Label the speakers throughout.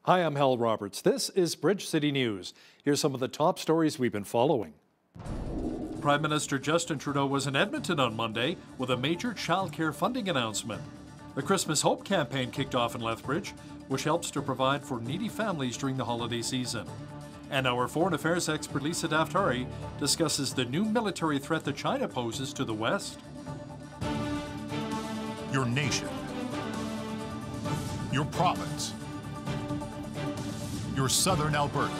Speaker 1: Hi, I'm Hal Roberts. This is Bridge City News. Here's some of the top stories we've been following. Prime Minister Justin Trudeau was in Edmonton on Monday with a major childcare funding announcement. The Christmas Hope campaign kicked off in Lethbridge, which helps to provide for needy families during the holiday season. And our foreign affairs expert Lisa Daftari discusses the new military threat that China poses to the West.
Speaker 2: Your nation, your province, your southern Alberta.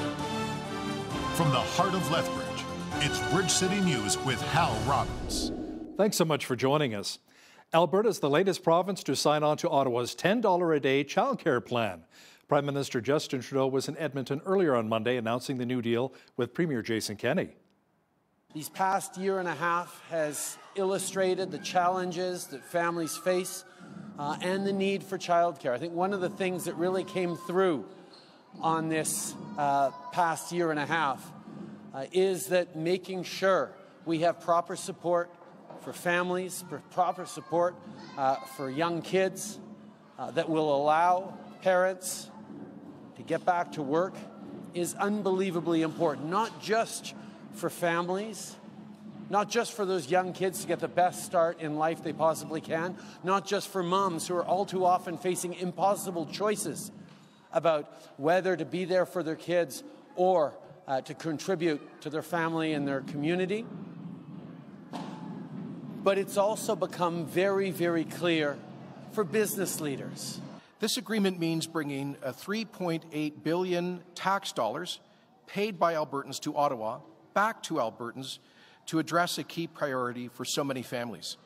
Speaker 2: From the heart of Lethbridge, it's Bridge City News with Hal Roberts.
Speaker 1: Thanks so much for joining us. Alberta is the latest province to sign on to Ottawa's $10 a day childcare plan. Prime Minister Justin Trudeau was in Edmonton earlier on Monday announcing the new deal with Premier Jason Kenney.
Speaker 3: These past year and a half has illustrated the challenges that families face and the need for childcare. I think one of the things that really came through on this past year and a half is that making sure we have proper support for families, for proper support for young kids that will allow parents to get back to work is unbelievably important, not just for families, not just for those young kids to get the best start in life they possibly can, not just for moms who are all too often facing impossible choices about whether to be there for their kids or to contribute to their family and their community. But it's also become very, very clear for business leaders.
Speaker 4: This agreement means bringing $3.8 billion tax dollars paid by Albertans to Ottawa back to Albertans to address a key priority for so many families.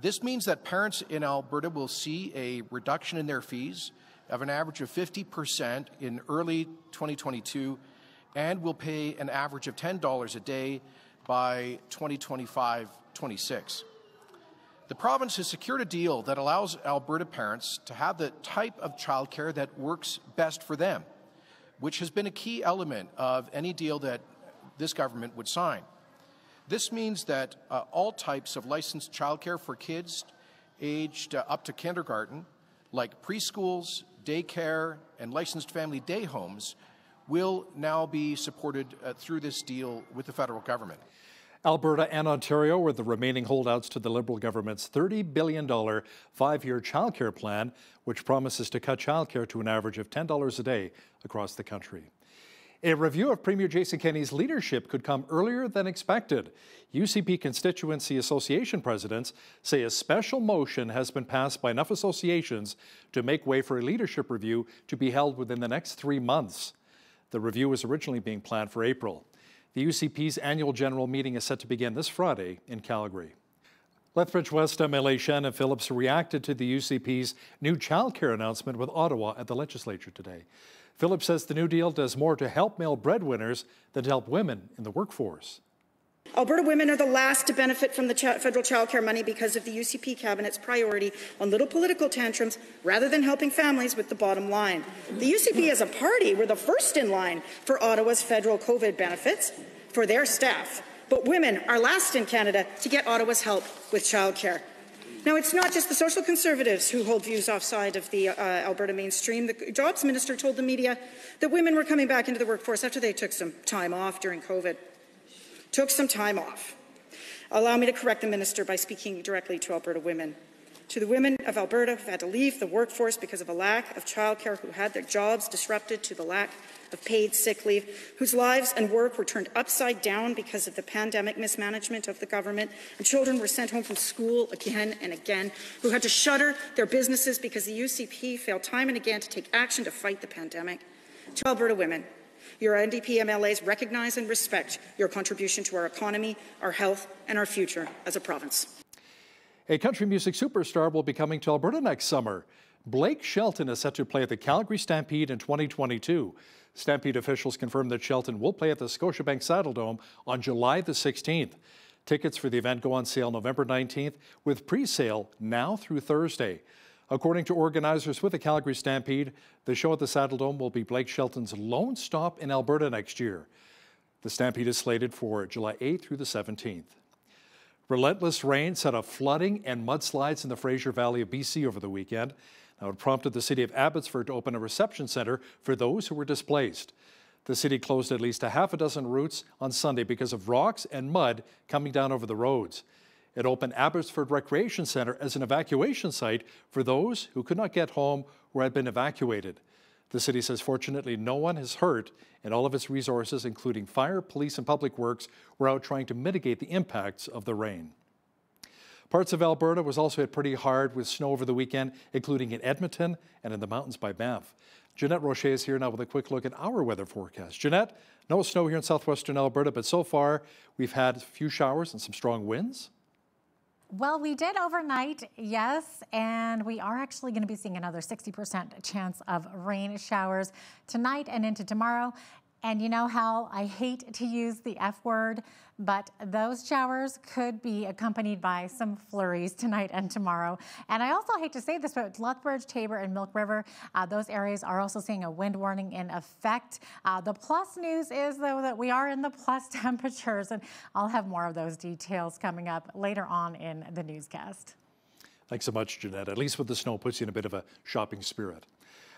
Speaker 4: This means that parents in Alberta will see a reduction in their fees of an average of 50% in early 2022 and will pay an average of $10 a day by 2025-26. The province has secured a deal that allows Alberta parents to have the type of childcare that works best for them, which has been a key element of any deal that this government would sign. This means that all types of licensed childcare for kids aged up to kindergarten, like preschools, daycare, and licensed family day homes, will now be supported through this deal with the federal government.
Speaker 1: Alberta and Ontario were the remaining holdouts to the Liberal government's $30 billion five-year childcare plan, which promises to cut childcare to an average of $10 a day across the country. A review of Premier Jason Kenney's leadership could come earlier than expected. UCP Constituency Association presidents say a special motion has been passed by enough associations to make way for a leadership review to be held within the next 3 months. The review was originally being planned for April. The UCP's annual general meeting is set to begin this Friday in Calgary. Lethbridge West MLA Shannon Phillips reacted to the UCP's new childcare announcement with Ottawa at the legislature today. Phillips says the new deal does more to help male breadwinners than to help women in the workforce.
Speaker 5: Alberta women are the last to benefit from the federal childcare money because of the UCP cabinet's priority on little political tantrums rather than helping families with the bottom line. The UCP as a party were the first in line for Ottawa's federal COVID benefits for their staff, but women are last in Canada to get Ottawa's help with childcare. Now, it's not just the social conservatives who hold views offside of the Alberta mainstream. The Jobs Minister told the media that women were coming back into the workforce after they took some time off during COVID. Took some time off. Allow me to correct the Minister by speaking directly to Alberta women. To the women of Alberta who had to leave the workforce because of a lack of childcare, who had their jobs disrupted to the lack of paid sick leave, whose lives and work were turned upside down because of the pandemic mismanagement of the government, and children were sent home from school again and again, who had to shutter their businesses because the UCP failed time and again to take action to fight the pandemic. To Alberta women, your NDP MLAs recognize and respect your contribution to our economy, our health, and our future as a province.
Speaker 1: A country music superstar will be coming to Alberta next summer. Blake Shelton is set to play at the Calgary Stampede in 2022. Stampede officials confirmed that Shelton will play at the Scotiabank Saddledome on July the 16th. Tickets for the event go on sale November 19th, with pre-sale now through Thursday. According to organizers with the Calgary Stampede, the show at the Saddledome will be Blake Shelton's lone stop in Alberta next year. The Stampede is slated for July 8th through the 17th. Relentless rain set off flooding and mudslides in the Fraser Valley of BC over the weekend. Now, it prompted the city of Abbotsford to open a reception centre for those who were displaced. The city closed at least a half a dozen routes on Sunday because of rocks and mud coming down over the roads. It opened Abbotsford Recreation Centre as an evacuation site for those who could not get home or had been evacuated. The city says fortunately no one is hurt, and all of its resources, including fire, police and public works, were out trying to mitigate the impacts of the rain. Parts of Alberta was also hit pretty hard with snow over the weekend, including in Edmonton and in the mountains by Banff. Jeanette Rocher is here now with a quick look at our weather forecast. Jeanette, no snow here in southwestern Alberta, but so far we've had a few showers and some strong winds.
Speaker 6: Well, we did overnight, yes, and we are actually going to be seeing another 60% chance of rain showers tonight and into tomorrow. And you know how I hate to use the F word, but those showers could be accompanied by some flurries tonight and tomorrow. And I also hate to say this, but Lethbridge, Tabor, and Milk River, those areas are also seeing a wind warning in effect. The plus news is, though, that we are in the plus temperatures, and I'll have more of those details coming up later on in the newscast.
Speaker 1: Thanks so much, Jeanette. At least with the snow, puts you in a bit of a shopping spirit.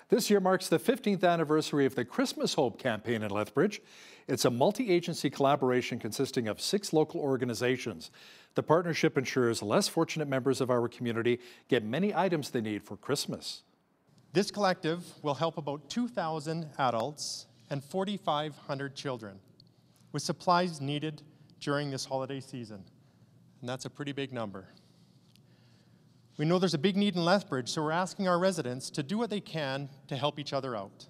Speaker 1: This year marks the 15th anniversary of the Christmas Hope campaign in Lethbridge. It's a multi-agency collaboration consisting of 6 local organizations. The partnership ensures less fortunate members of our community get many items they need for Christmas.
Speaker 7: This collective will help about 2,000 adults and 4,500 children with supplies needed during this holiday season. And that's a pretty big number. We know there's a big need in Lethbridge, so we're asking our residents to do what they can to help each other out.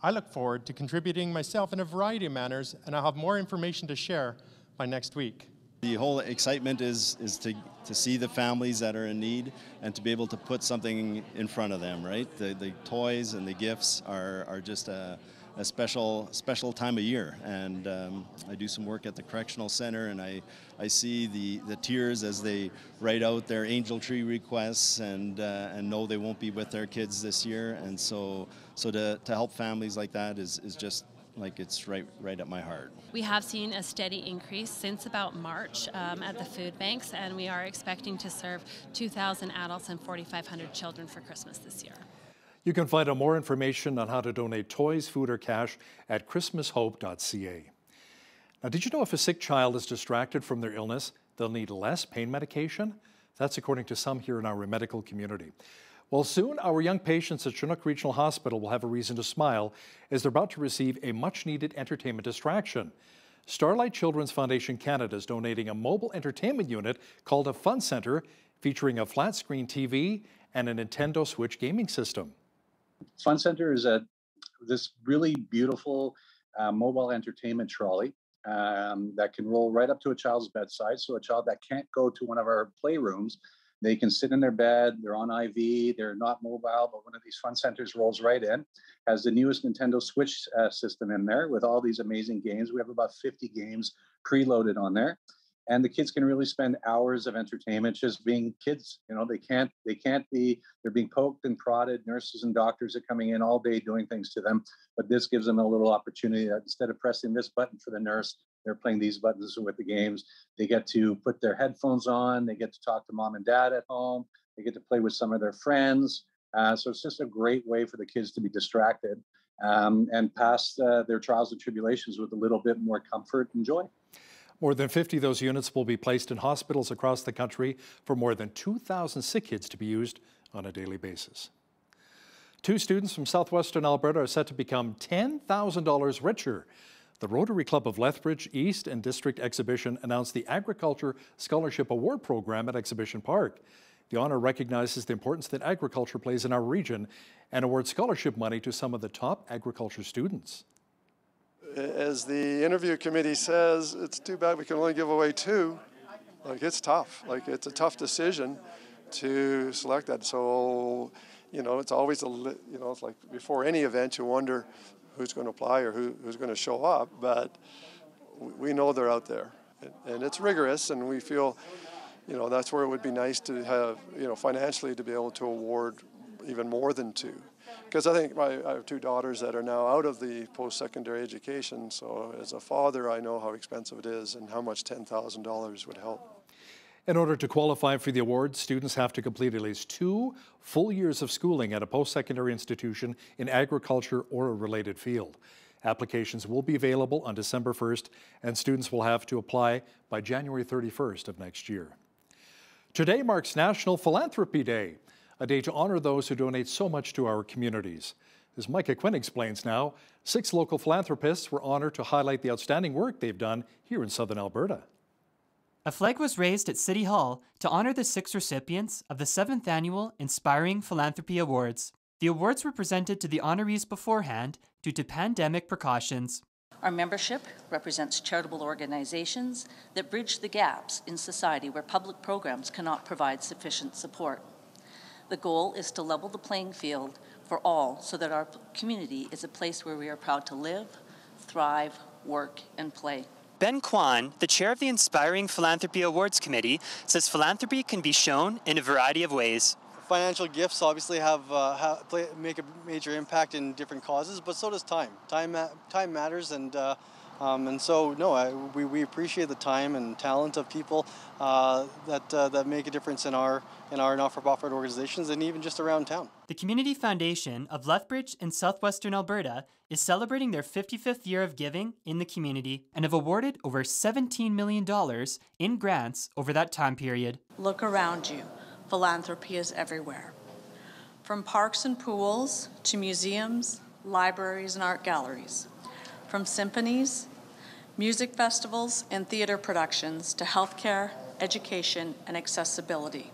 Speaker 7: I look forward to contributing myself in a variety of manners, and I'll have more information to share by next week.
Speaker 8: The whole excitement is to see the families that are in need and to be able to put something in front of them, right? The toys and the gifts are just a special time of year, and I do some work at the correctional center, and I see the tears as they write out their angel tree requests and know they won't be with their kids this year, and so to help families like that is just like it's right at my heart.
Speaker 9: We have seen a steady increase since about March at the food banks, and we are expecting to serve 2,000 adults and 4,500 children for Christmas this year.
Speaker 1: You can find out more information on how to donate toys, food, or cash at christmashope.ca. Now, did you know if a sick child is distracted from their illness, they'll need less pain medication? That's according to some here in our medical community. Well, soon our young patients at Chinook Regional Hospital will have a reason to smile as they're about to receive a much-needed entertainment distraction. Starlight Children's Foundation Canada is donating a mobile entertainment unit called a Fun Centre, featuring a flat-screen TV and a Nintendo Switch gaming system.
Speaker 10: Fun Centre is this really beautiful mobile entertainment trolley that can roll right up to a child's bedside. So a child that can't go to one of our playrooms, they can sit in their bed, they're on IV, they're not mobile, but one of these Fun Centres rolls right in, has the newest Nintendo Switch system in there with all these amazing games. We have about 50 games preloaded on there. And the kids can really spend hours of entertainment just being kids. You know, they're being poked and prodded. Nurses and doctors are coming in all day doing things to them. But this gives them a little opportunity that instead of pressing this button for the nurse, they're playing these buttons with the games. They get to put their headphones on. They get to talk to mom and dad at home. They get to play with some of their friends. So it's just a great way for the kids to be distracted and pass their trials and tribulations with a little bit more comfort and joy.
Speaker 1: More than 50 of those units will be placed in hospitals across the country for more than 2,000 sick kids to be used on a daily basis. 2 students from southwestern Alberta are set to become $10,000 richer. The Rotary Club of Lethbridge East and District Exhibition announced the Agriculture Scholarship Award Program at Exhibition Park. The honor recognizes the importance that agriculture plays in our region and awards scholarship money to some of the top agriculture students.
Speaker 11: As the interview committee says, it's too bad we can only give away 2. Like, it's tough. Like, it's a tough decision to select that. So, you know, it's always it's like before any event, you wonder who's going to apply or who's going to show up. But we know they're out there, and it's rigorous, and we feel, you know, that's where it would be nice to have, you know, financially to be able to award even more than 2. Because I think I have 2 daughters that are now out of the post-secondary education, so as a father I know how expensive it is and how much $10,000 would help.
Speaker 1: In order to qualify for the award, students have to complete at least 2 full years of schooling at a post-secondary institution in agriculture or a related field. Applications will be available on December 1st, and students will have to apply by January 31st of next year. Today marks National Philanthropy Day, a day to honor those who donate so much to our communities. As Micah Quinn explains now, 6 local philanthropists were honored to highlight the outstanding work they've done here in southern Alberta.
Speaker 12: A flag was raised at City Hall to honor the 6 recipients of the 7th Annual Inspiring Philanthropy Awards. The awards were presented to the honorees beforehand due to pandemic precautions.
Speaker 13: Our membership represents charitable organizations that bridge the gaps in society where public programs cannot provide sufficient support. The goal is to level the playing field for all so that our community is a place where we are proud to live, thrive, work, and play.
Speaker 12: Ben Kwan, the chair of the Inspiring Philanthropy Awards Committee, says philanthropy can be shown in a variety of ways.
Speaker 14: Financial gifts obviously make a major impact in different causes, but so does time. Time matters, and so no, we appreciate the time and talent of people that make a difference in our not-for-profit organizations and even just around town.
Speaker 12: The Community Foundation of Lethbridge in southwestern Alberta is celebrating their 55th year of giving in the community and have awarded over $17 million in grants over that time period.
Speaker 15: Look around you. Philanthropy is everywhere. From parks and pools to museums, libraries, and art galleries. From symphonies, music festivals, and theater productions to healthcare, education, and accessibility.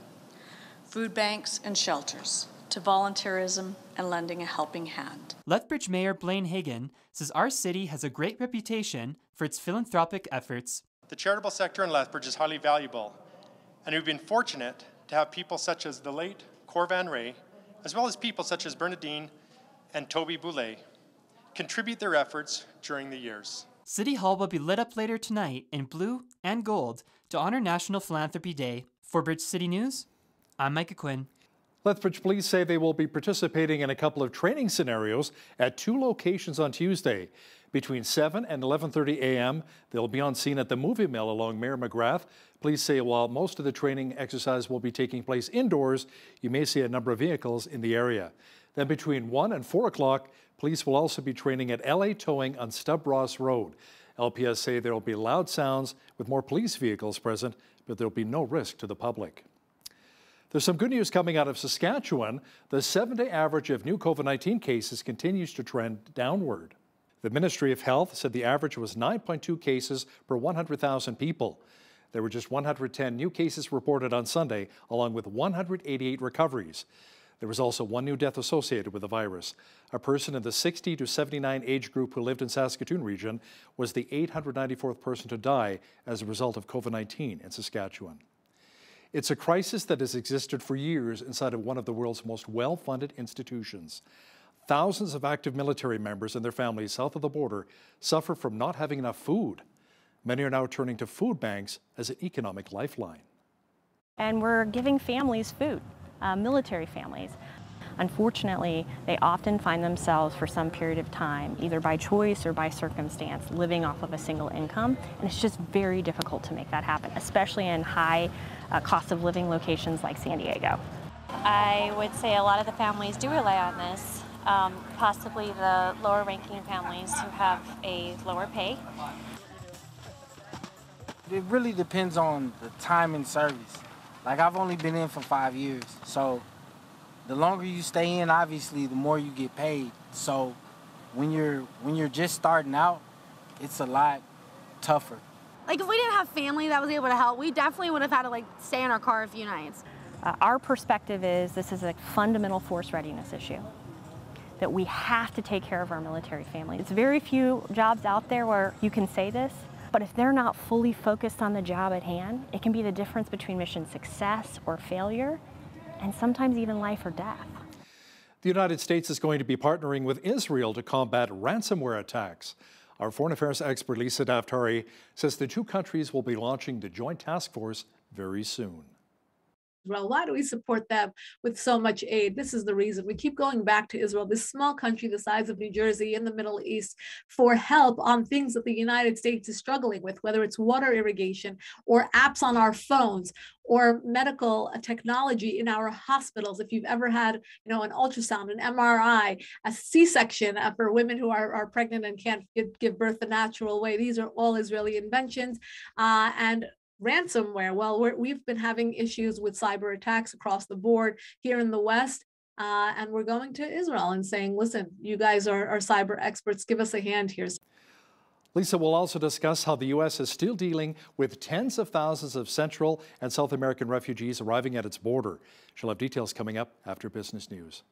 Speaker 15: Food banks and shelters, to volunteerism and lending a helping hand.
Speaker 12: Lethbridge Mayor Blaine Hagan says our city has a great reputation for its philanthropic efforts.
Speaker 7: The charitable sector in Lethbridge is highly valuable, and we've been fortunate to have people such as the late Cor Van Ray, as well as people such as Bernadine and Toby Boulay, contribute their efforts during the years.
Speaker 12: City Hall will be lit up later tonight in blue and gold to honor National Philanthropy Day. For Bridge City News, I'm Micah Quinn.
Speaker 1: Lethbridge police say they will be participating in a couple of training scenarios at 2 locations on Tuesday. Between 7 and 11:30 a.m., they'll be on scene at the movie mill along Mayor McGrath. Police say while most of the training exercise will be taking place indoors, you may see a number of vehicles in the area. Then between 1 and 4 o'clock, police will also be training at LA Towing on Stubb Ross Road. LPS say there will be loud sounds with more police vehicles present, but there will be no risk to the public. There's some good news coming out of Saskatchewan. The 7-day average of new COVID-19 cases continues to trend downward. The Ministry of Health said the average was 9.2 cases per 100,000 people. There were just 110 new cases reported on Sunday, along with 188 recoveries. There was also 1 new death associated with the virus. A person in the 60 to 79 age group who lived in Saskatoon region was the 894th person to die as a result of COVID-19 in Saskatchewan. It's a crisis that has existed for years inside of one of the world's most well-funded institutions. Thousands of active military members and their families south of the border suffer from not having enough food. Many are now turning to food banks as an economic lifeline.
Speaker 16: And we're giving families food, military families. Unfortunately, they often find themselves for some period of time, either by choice or by circumstance, living off of a single income. And it's just very difficult to make that happen, especially in high cost of living locations like San Diego.
Speaker 17: I would say a lot of the families do rely on this, possibly the lower ranking families who have a lower pay.
Speaker 18: It really depends on the time in service. Like, I've only been in for 5 years, so the longer you stay in, obviously, the more you get paid. So when you're just starting out, it's a lot tougher.
Speaker 19: Like, if we didn't have family that was able to help, we definitely would have had to, like, stay in our car a few nights.
Speaker 16: Our perspective is this is a fundamental force readiness issue, that we have to take care of our military family. It's very few jobs out there where you can say this, but if they're not fully focused on the job at hand, it can be the difference between mission success or failure, and sometimes even life or death.
Speaker 1: The United States is going to be partnering with Israel to combat ransomware attacks. Our foreign affairs expert Lisa Daftari says the 2 countries will be launching the joint task force very soon.
Speaker 20: Israel. Why do we support them with so much aid? This is the reason. We keep going back to Israel, this small country the size of New Jersey in the Middle East, for help on things that the United States is struggling with, whether it's water irrigation or apps on our phones or medical technology in our hospitals. If you've ever had, an ultrasound, an MRI, a C-section for women who are pregnant and can't give birth the natural way, these are all Israeli inventions. And ransomware, well, we've been having issues with cyber attacks across the board here in the West. And we're going to Israel and saying, listen, you guys are cyber experts, give us a hand here.
Speaker 1: Lisa will also discuss how the U.S. is still dealing with tens of thousands of Central and South American refugees arriving at its border. She'll have details coming up after business news.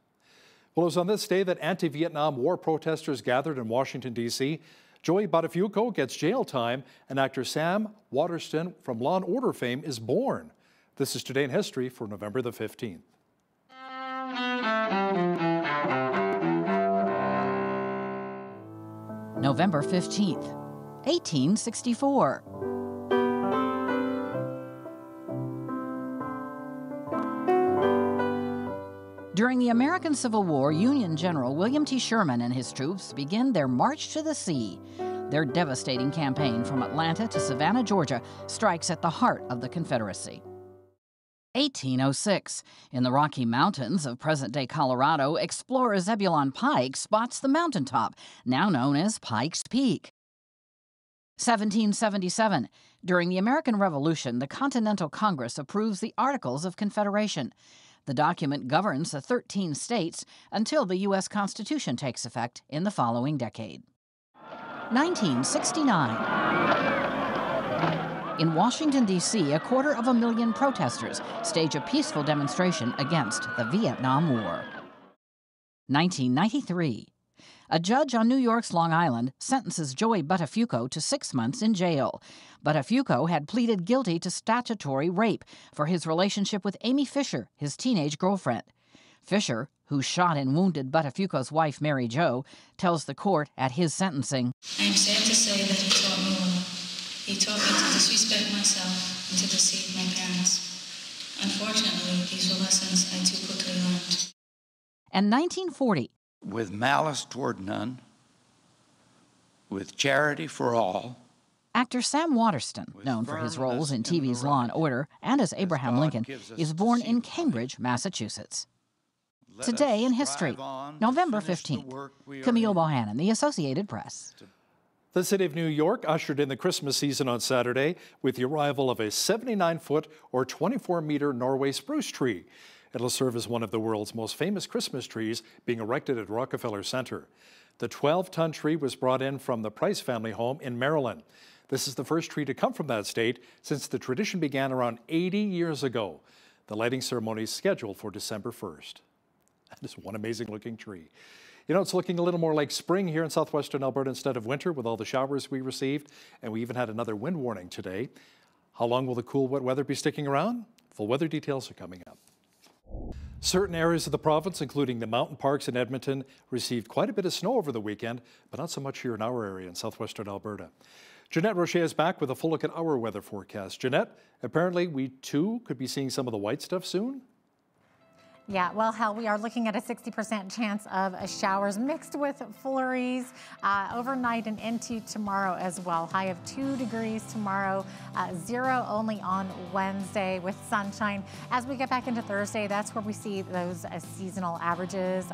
Speaker 1: Well, it was on this day that anti-Vietnam War protesters gathered in Washington, D.C. Joey Buttafuoco gets jail time, and actor Sam Waterston from Law & Order fame is born. This is Today in History for November the 15th.
Speaker 21: November 15th, 1864. During the American Civil War, Union General William T. Sherman and his troops begin their march to the sea. Their devastating campaign from Atlanta to Savannah, Georgia, strikes at the heart of the Confederacy. 1806. In the Rocky Mountains of present-day Colorado, explorer Zebulon Pike spots the mountaintop, now known as Pike's Peak. 1777. During the American Revolution, the Continental Congress approves the Articles of Confederation. The document governs the 13 states until the U.S. Constitution takes effect in the following decade. 1969. In Washington, D.C., 250,000 protesters stage a peaceful demonstration against the Vietnam War. 1993. A judge on New York's Long Island sentences Joey Buttafuoco to 6 months in jail. Buttafuoco had pleaded guilty to statutory rape for his relationship with Amy Fisher, his teenage girlfriend. Fisher, who shot and wounded Buttafuoco's wife, Mary Jo, tells the court at his sentencing,
Speaker 22: I am sad to say that he taught me well. He taught me to disrespect myself and to deceive my parents. Unfortunately, these were lessons I too quickly learned.
Speaker 21: And 1940.
Speaker 23: With malice toward none, with charity for all.
Speaker 21: Actor Sam Waterston, known for his roles in TV's Law & Order and as Abraham Lincoln, is born in Cambridge, Massachusetts. Today in History, November 15th. Camille Bohannon, The Associated Press.
Speaker 1: The city of New York ushered in the Christmas season on Saturday with the arrival of a 79-foot or 24-meter Norway spruce tree. It'll serve as one of the world's most famous Christmas trees, being erected at Rockefeller Center. The 12-ton tree was brought in from the Price family home in Maryland. This is the first tree to come from that state since the tradition began around 80 years ago. The lighting ceremony is scheduled for December 1st. That is one amazing-looking tree. You know, it's looking a little more like spring here in southwestern Alberta instead of winter with all the showers we received, and we even had another wind warning today. How long will the cool, wet weather be sticking around? Full weather details are coming up. Certain areas of the province, including the mountain parks in Edmonton, received quite a bit of snow over the weekend, but not so much here in our area in southwestern Alberta. Jeanette Rocher is back with a full look at our weather forecast. Jeanette, apparently we too could be seeing some of the white stuff soon?
Speaker 6: Yeah, well, Hal, we are looking at a 60% chance of showers mixed with flurries overnight and into tomorrow as well. High of 2 degrees tomorrow, 0 only on Wednesday with sunshine. As we get back into Thursday, that's where we see those seasonal averages.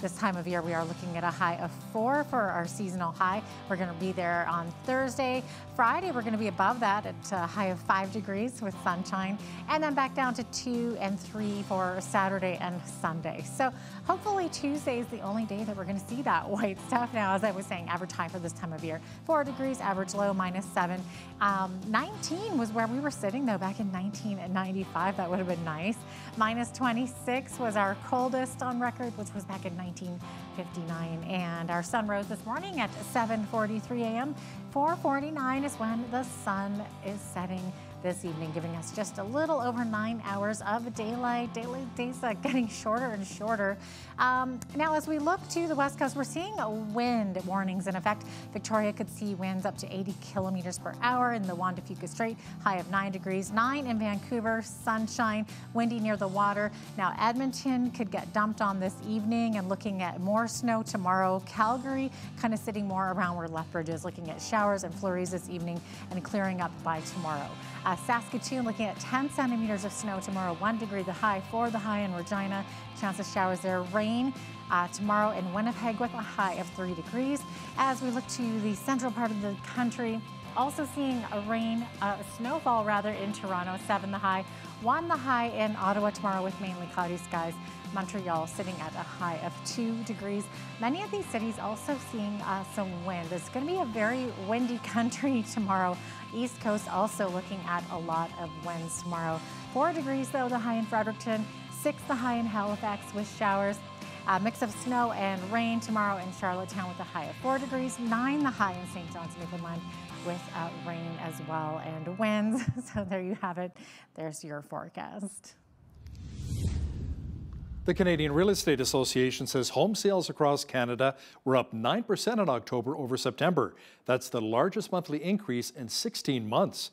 Speaker 6: This time of year, we are looking at a high of 4 for our seasonal high. We're going to be there on Thursday. Friday, we're going to be above that at a high of 5 degrees with sunshine. And then back down to 2 and 3 for Saturday and Sunday. So hopefully Tuesday is the only day that we're going to see that white stuff. Now, as I was saying, average high for this time of year, 4 degrees, average low, -7. 19 was where we were sitting, though, back in 1995. That would have been nice. -26 was our coldest on record, which was back in 1959. And our sun rose this morning at 7:43 a.m. 4:49 is when the sun is setting this evening, giving us just a little over 9 hours of daylight. Daylight days are getting shorter and shorter. Now, as we look to the west coast, we're seeing wind warnings in effect. Victoria could see winds up to 80 kilometers per hour in the Juan de Fuca Strait, high of 9 degrees. 9 in Vancouver, sunshine, windy near the water. Now, Edmonton could get dumped on this evening and looking at more snow tomorrow. Calgary kind of sitting more around where Lethbridge is, looking at showers and flurries this evening and clearing up by tomorrow. Saskatoon looking at 10 centimeters of snow tomorrow, 1 degree the high, 4 the high in Regina. Chance of showers there. Rain tomorrow in Winnipeg with a high of 3 degrees. As we look to the central part of the country, also seeing snowfall rather in Toronto, 7 the high, 1 the high in Ottawa tomorrow with mainly cloudy skies. Montreal sitting at a high of 2 degrees. Many of these cities also seeing some wind. It's going to be a very windy country tomorrow. East Coast also looking at a lot of winds tomorrow. 4 degrees though, the high in Fredericton, 6 the high in Halifax with showers. A mix of snow and rain tomorrow in Charlottetown with a high of 4 degrees, 9 the high in St. John's, Newfoundland with rain as well and winds. So there you have it. There's your forecast.
Speaker 1: The Canadian Real Estate Association says home sales across Canada were up 9% in October over September. That's the largest monthly increase in 16 months.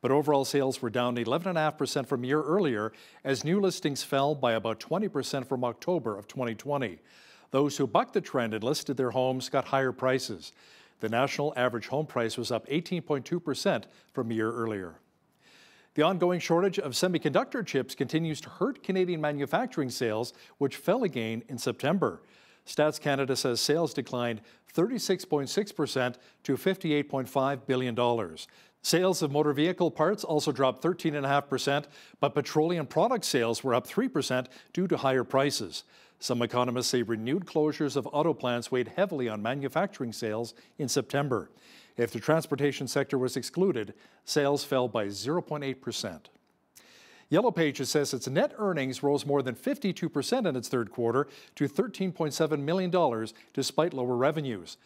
Speaker 1: But overall sales were down 11.5% from a year earlier as new listings fell by about 20% from October of 2020. Those who bucked the trend and listed their homes got higher prices. The national average home price was up 18.2% from a year earlier. The ongoing shortage of semiconductor chips continues to hurt Canadian manufacturing sales, which fell again in September. Stats Canada says sales declined 36.6% to $58.5 billion. Sales of motor vehicle parts also dropped 13.5%, but petroleum product sales were up 3% due to higher prices. Some economists say renewed closures of auto plants weighed heavily on manufacturing sales in September. If the transportation sector was excluded, sales fell by 0.8%. Yellow Pages says its net earnings rose more than 52% in its third quarter to $13.7 million despite lower revenues.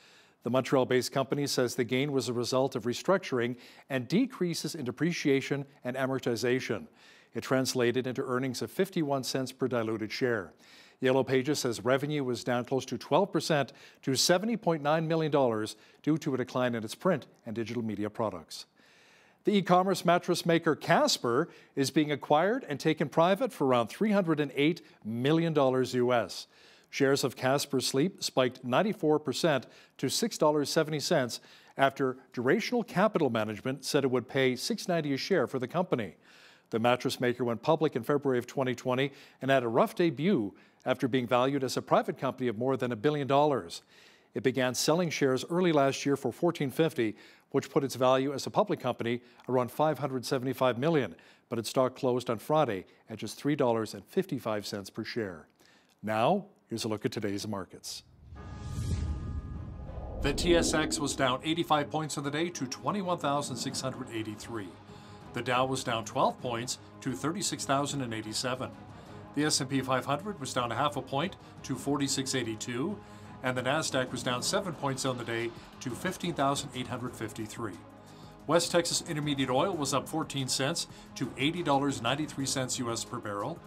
Speaker 1: The Montreal-based company says the gain was a result of restructuring and decreases in depreciation and amortization. It translated into earnings of 51 cents per diluted share. Yellow Pages says revenue was down close to 12% to $70.9 million due to a decline in its print and digital media products. The e-commerce mattress maker Casper is being acquired and taken private for around $308 million US. Shares of Casper Sleep spiked 94% to $6.70 after Durational Capital Management said it would pay $6.90 a share for the company. The mattress maker went public in February of 2020 and had a rough debut after being valued as a private company of more than $1 billion. It began selling shares early last year for $14.50, which put its value as a public company around $575 million, but its stock closed on Friday at just $3.55 per share. Now, here's a look at today's markets. The TSX was down 85 points on the day to 21,683. The Dow was down 12 points to 36,087. The S&P 500 was down a half a point to 4682, and the Nasdaq was down 7 points on the day to 15,853. West Texas Intermediate Oil was up 14 cents to $80.93 US per barrel.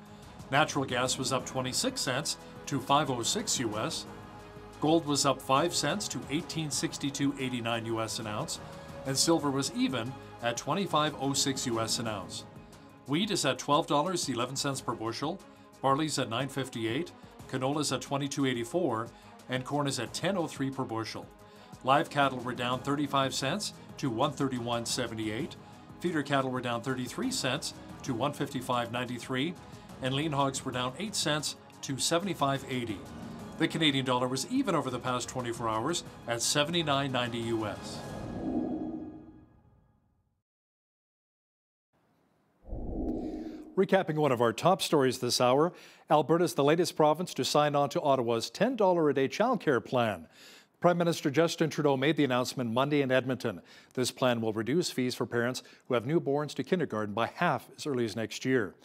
Speaker 1: Natural gas was up 26 cents to $5.06 US. Gold was up 5 cents to $18.62.89 US an ounce, and silver was even at $25.06 US an ounce. Wheat is at $12.11 per bushel, barley's at $9.58, canola's at $22.84, and corn is at $10.03 per bushel. Live cattle were down 35 cents to $131.78, feeder cattle were down 33 cents to $155.93, and lean hogs were down 8 cents to $75.80. The Canadian dollar was even over the past 24 hours at $79.90 US. Recapping one of our top stories this hour, Alberta is the latest province to sign on to Ottawa's $10 a day childcare plan. Prime Minister Justin Trudeau made the announcement Monday in Edmonton. This plan will reduce fees for parents who have newborns to kindergarten by half as early as next year.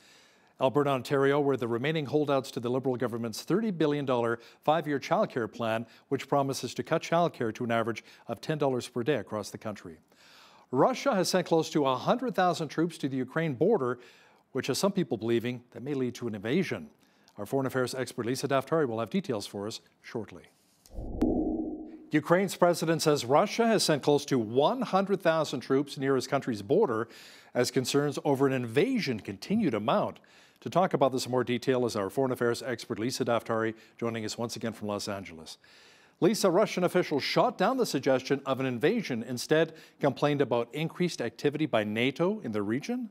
Speaker 1: Alberta and Ontario were the remaining holdouts to the Liberal government's $30 billion five-year childcare plan, which promises to cut childcare to an average of $10 per day across the country. Russia has sent close to 100,000 troops to the Ukraine border, which has some people believing that may lead to an invasion. Our foreign affairs expert Lisa Daftari will have details for us shortly. Ukraine's president says Russia has sent close to 100,000 troops near his country's border as concerns over an invasion continue to mount. To talk about this in more detail is our foreign affairs expert Lisa Daftari, joining us once again from Los Angeles. Lisa, Russian officials shot down the suggestion of an invasion, instead complained about increased activity by NATO in the region?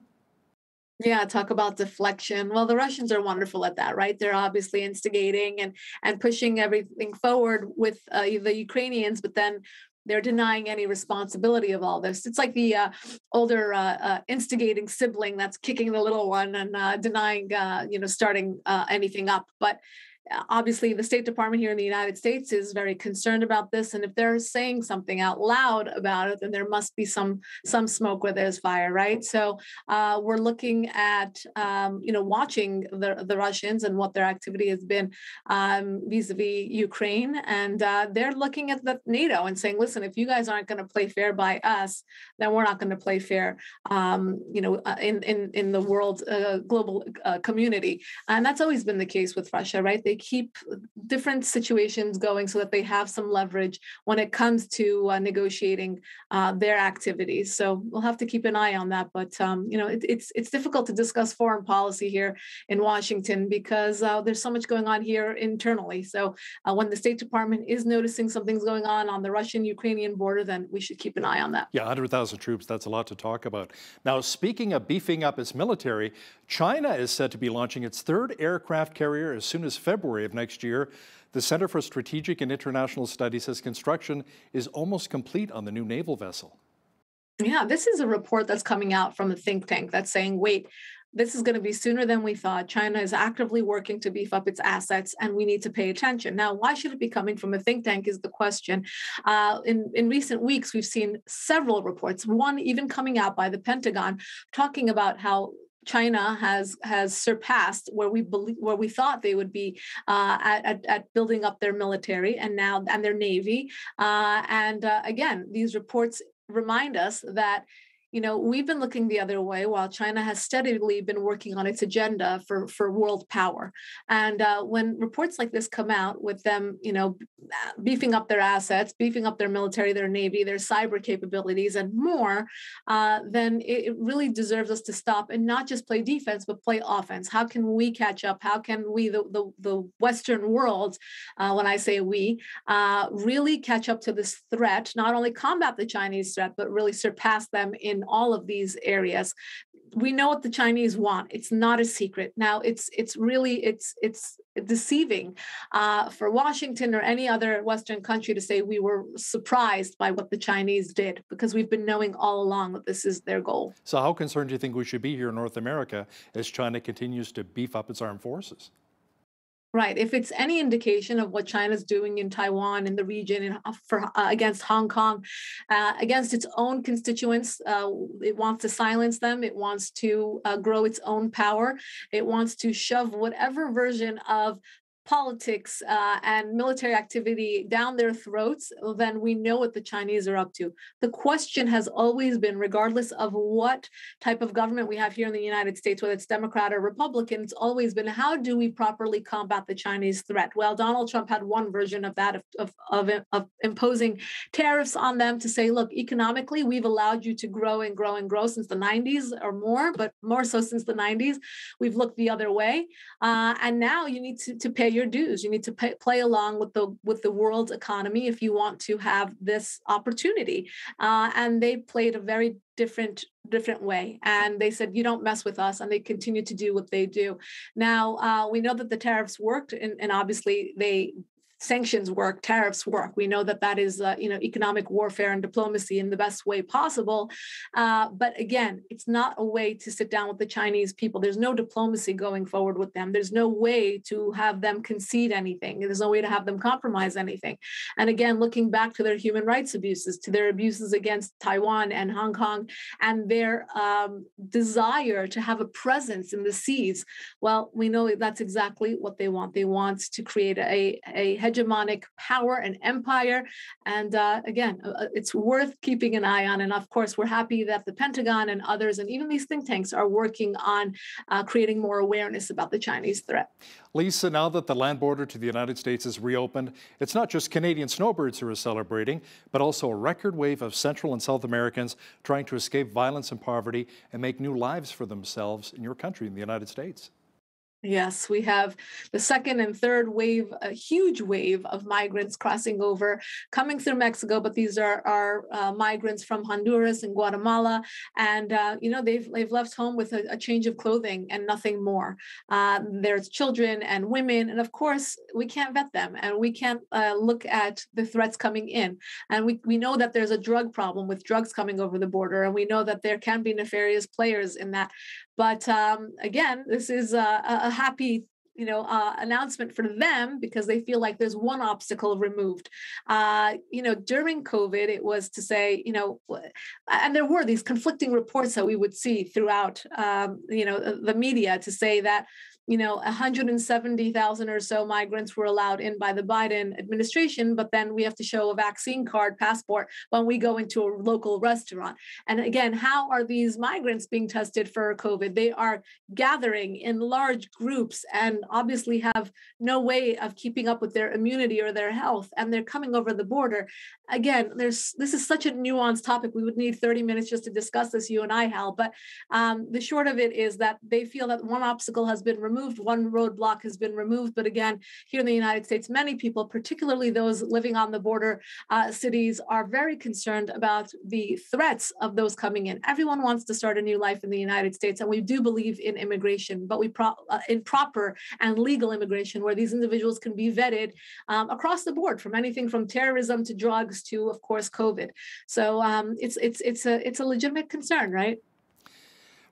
Speaker 20: Yeah, talk about deflection. Well, the Russians are wonderful at that, right? They're obviously instigating and pushing everything forward with the Ukrainians, but then they're denying any responsibility of all this. It's like the older instigating sibling that's kicking the little one and denying, starting anything up. But obviously, the State Department here in the United States is very concerned about this, and if they're saying something out loud about it, then there must be some smoke where there's fire, right? So we're looking at watching the Russians and what their activity has been vis-a-vis Ukraine, and they're looking at the NATO and saying, listen, if you guys aren't going to play fair by us, then we're not going to play fair, in the world global community, and that's always been the case with Russia, right? They keep different situations going so that they have some leverage when it comes to negotiating their activities. So we'll have to keep an eye on that. But it's difficult to discuss foreign policy here in Washington because there's so much going on here internally. So when the State Department is noticing something's going on the Russian-Ukrainian border, then we should keep an eye on that.
Speaker 1: Yeah, 100,000 troops, that's a lot to talk about. Now, speaking of beefing up its military, China is said to be launching its third aircraft carrier as soon as February of next year. The Center for Strategic and International Studies says construction is almost complete on the new naval vessel.
Speaker 20: Yeah, this is a report that's coming out from a think tank that's saying, wait, this is going to be sooner than we thought. China is actively working to beef up its assets, and we need to pay attention. Now, why should it be coming from a think tank is the question. In recent weeks, we've seen several reports, one even coming out by the Pentagon, talking about how China has surpassed where we thought they would be at building up their military and their navy. Again, these reports remind us that we've been looking the other way while China has steadily been working on its agenda for world power. And when reports like this come out with them, beefing up their assets, beefing up their military, their navy, their cyber capabilities and more, then it really deserves us to stop and not just play defense, but play offense. How can we catch up? How can we, the Western world, when I say we, really catch up to this threat, not only combat the Chinese threat, but really surpass them in all of these areas? We know what the Chinese want. It's not a secret. Now, it's really deceiving for Washington or any other Western country to say we were surprised by what the Chinese did, because we've been knowing all along that this is their goal.
Speaker 1: So how concerned do you think we should be here in North America as China continues to beef up its armed forces?
Speaker 20: Right. If it's any indication of what China's doing in Taiwan, in the region, against Hong Kong, against its own constituents, it wants to silence them. It wants to grow its own power. It wants to shove whatever version of politics and military activity down their throats, then we know what the Chinese are up to. The question has always been, regardless of what type of government we have here in the United States, whether it's Democrat or Republican, it's always been, how do we properly combat the Chinese threat? Well, Donald Trump had one version of that, of imposing tariffs on them to say, look, economically, we've allowed you to grow and grow and grow since the 90s or more, but more so since the 90s. We've looked the other way. And now you need to pay your dues. You need to play along with the world economy if you want to have this opportunity. And they played a very different way. And they said, you don't mess with us. And they continue to do what they do. Now, we know that the tariffs worked, and obviously sanctions work, tariffs work. We know that is, economic warfare and diplomacy in the best way possible. But again, it's not a way to sit down with the Chinese people. There's no diplomacy going forward with them. There's no way to have them concede anything. There's no way to have them compromise anything. And again, looking back to their human rights abuses, to their abuses against Taiwan and Hong Kong, and their desire to have a presence in the seas. Well, we know that's exactly what they want. They want to create a hegemonic power and empire. And again, it's worth keeping an eye on. And of course, we're happy that the Pentagon and others, and even these think tanks, are working on creating more awareness about the Chinese threat.
Speaker 1: Lisa, now that the land border to the United States is reopened, it's not just Canadian snowbirds who are celebrating, but also a record wave of Central and South Americans trying to escape violence and poverty and make new lives for themselves in your country, in the United States.
Speaker 20: Yes, we have the second and third wave, a huge wave of migrants crossing over, coming through Mexico, but these are migrants from Honduras and Guatemala. And, they've left home with a change of clothing and nothing more. There's children and women. And of course, we can't vet them and we can't look at the threats coming in. And we know that there's a drug problem with drugs coming over the border. And we know that there can be nefarious players in that. But again, this is a happy announcement for them because they feel like there's one obstacle removed. During COVID, it was to say, and there were these conflicting reports that we would see throughout, the media to say that 170,000 or so migrants were allowed in by the Biden administration, but then we have to show a vaccine card, passport, when we go into a local restaurant. And again, how are these migrants being tested for COVID? They are gathering in large groups and obviously have no way of keeping up with their immunity or their health, and they're coming over the border. Again, this is such a nuanced topic. We would need 30 minutes just to discuss this, you and I, Hal, but the short of it is that they feel that one obstacle has been removed, one roadblock has been removed. But again, here in the United States, many people, particularly those living on the border cities, are very concerned about the threats of those coming in. Everyone wants to start a new life in the United States, and we do believe in immigration, but in proper and legal immigration, where these individuals can be vetted across the board, from anything from terrorism to drugs to, of course, COVID. So it's a legitimate concern, right?